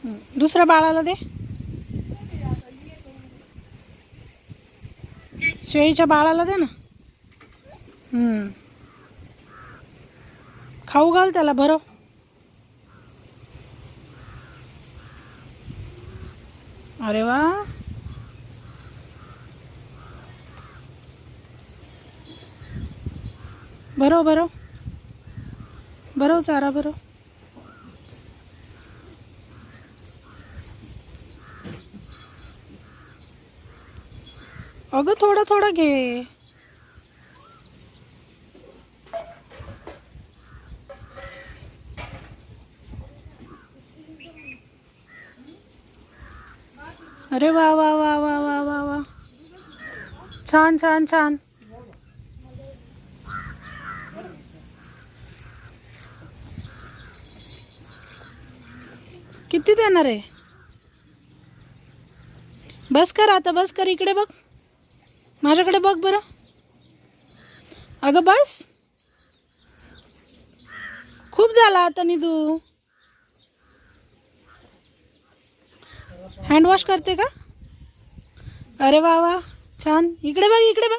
दुसऱ्या बाळाला दे. शेळीच्या बाळाला दे ना. खाऊ घाल त्याला भरव. अरे वा, भरव भरव भरव, चारा भरव. अगं थोडं थोडं घे. अरे वा वा वा वा वा वा वा, छान छान छान. किती देणार आहे? बस कर आता, बस कर. इकडे बघ, माझ्याकडे बघ बरं. अगं बस, खूप झाला आता निधू. हँड वॉश करते का? अरे वा वा, छान. इकडे बघ, इकडे बघ.